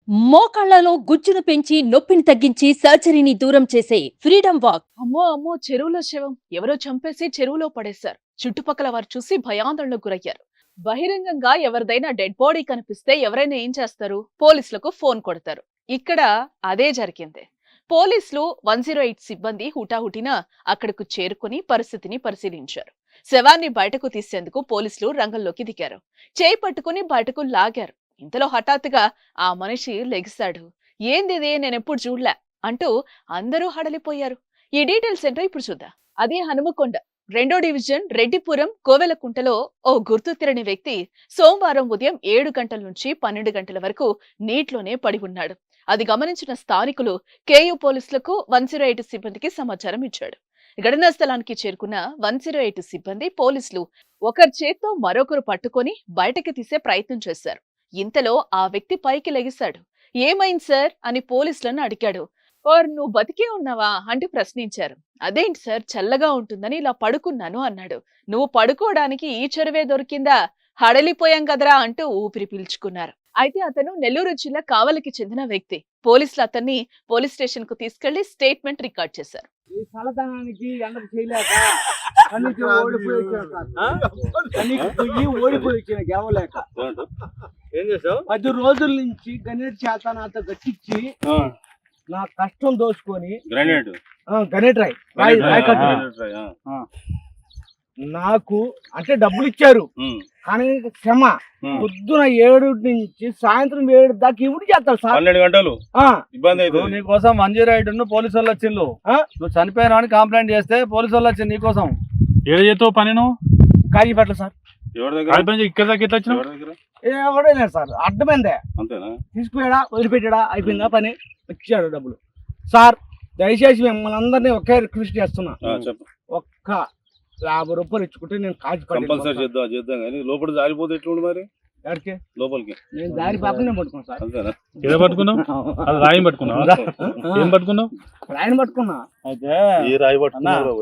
మోకాళ్లలో గుజ్జును పెంచి నొప్పిని తగ్గించి సర్జరీని దూరం చేసే ఫ్రీడమ్ వాక్. అమ్మో అమ్మో, చెరువులో శవం ఎవరో చంపేసి చెరువులో పడేశారు. చుట్టుపక్కల వారు చూసి భయాందోళనకు గురయ్యారు. బహిరంగంగా ఎవరిదైనా డెడ్ బాడీ కనిపిస్తే ఎవరైనా ఏం చేస్తారు? పోలీసులకు ఫోన్ కొడతారు. ఇక్కడ అదే జరిగింది. పోలీసులు 108 సిబ్బంది హుటాహుటిన అక్కడకు చేరుకుని పరిస్థితిని పరిశీలించారు. శవాన్ని బయటకు తీసేందుకు పోలీసులు రంగంలోకి దిగారు. చేయి పట్టుకుని బయటకు లాగారు. ఇంతలో హఠాత్తుగా ఆ మనిషి లెగిశాడు. ఏందిది, నేనెప్పుడు చూడలే అంటూ అందరూ హడలిపోయారు. ఈ డీటెయిల్స్ ఏంటో ఇప్పుడు చూద్దాం. అదే హనుమకొండ 2వ డివిజన్ రెడ్డిపురం కోవెలకుంటలో ఓ గుర్తు తెలియని వ్యక్తి సోమవారం ఉదయం 7 గంటల నుంచి 12 గంటల వరకు నీటిలోనే పడి ఉన్నాడు. అది గమనించిన స్థానికులు కేయూ పోలీసులకు 108 సిబ్బందికి సమాచారం ఇచ్చాడు. ఘటనా స్థలానికి చేరుకున్న 108 సిబ్బంది పోలీసులు ఒకరి చేత్తో మరొకరు పట్టుకొని బయటకి తీసే ప్రయత్నం చేశారు. ఇంతలో ఆ వ్యక్తి పైకి లెగిశాడు. ఏమైంది సార్ అని పోలీసులను అడిగాడు. ఓర్, నువ్వు బతికే ఉన్నావా అంటూ ప్రశ్నించారు. అదేంటి సార్, చల్లగా ఉంటుందని ఇలా పడుకున్నాను అన్నాడు. నువ్వు పడుకోవడానికి ఈ చెరువే దొరికిందా? హడలిపోయాం కదరా అంటూ ఊపిరి పీల్చుకున్నారు. అయితే అతను నెల్లూరు జిల్లా కావలికి చెందిన వ్యక్తి. పోలీసులు అతన్ని పోలీస్ స్టేషన్ కు తీసుకెళ్లి స్టేట్మెంట్ రికార్డ్ చేశారు. ఏం చేసావు? 10 రోజుల నుంచి గణేట్ చేత నాతో గట్టించి నా కష్టం దోచుకొని గణేట్ రాయ్ నాకు అంటే డబ్బులు ఇచ్చారు. కానీ క్షమ పొద్దున 7 నుంచి సాయంత్రం 7 దాకా ఇవి చేస్తారు సార్. 12 గంటలు ఇబ్బంది అవుతుంది. నీకోసం 108 పోలీసు వాళ్ళు వచ్చిండు. నువ్వు చనిపోయినా అని కంప్లైంట్ చేస్తే పోలీసు వాళ్ళు వచ్చింది నీకోసం. ఏదో చేస్తావు పని నువ్వు? కాజీపేట సార్. ఎవరి దగ్గర? ఇక్కడ దాకా ఎట్లా వచ్చినావు? ఎవడో లేదు సార్, అడ్డమైందే. అంతేనా? తీసుకుపోయాడా, వదిలిపెట్టాడా, అయిపోయిందా పని, ఇచ్చాడు డబ్బులు. సార్ దయచేసి మిమ్మల్ని అందరినీ ఒకే రిక్వెస్ట్ చేస్తున్నా, ఒక్క 50 రూపాయలు ఇచ్చుకుంటే నేను కంపల్సరీ చేద్దాం కానీ లోపల జారిపోతే ఎట్లుండి మరి? ఎక్కడికి? లోపలికి నేను దారి పాపనే పట్టుకున్నాను సార్. అంతేనా? ఏదో పట్టుకున్నావు? అది రాయి పట్టుకున్నావు? ఏం పట్టుకున్నావు? రాయిని పట్టుకున్నా. అయితే ఈ రాయి పట్టుకున్నారు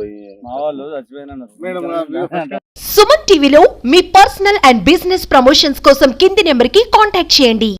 మా వాళ్ళు చచ్చిపోయినా. సుమన్ టీవీలో మీ పర్సనల్ అండ్ బిజినెస్ ప్రమోషన్స్ కోసం కింది నెంబర్ కి కాంటాక్ట్ చేయండి.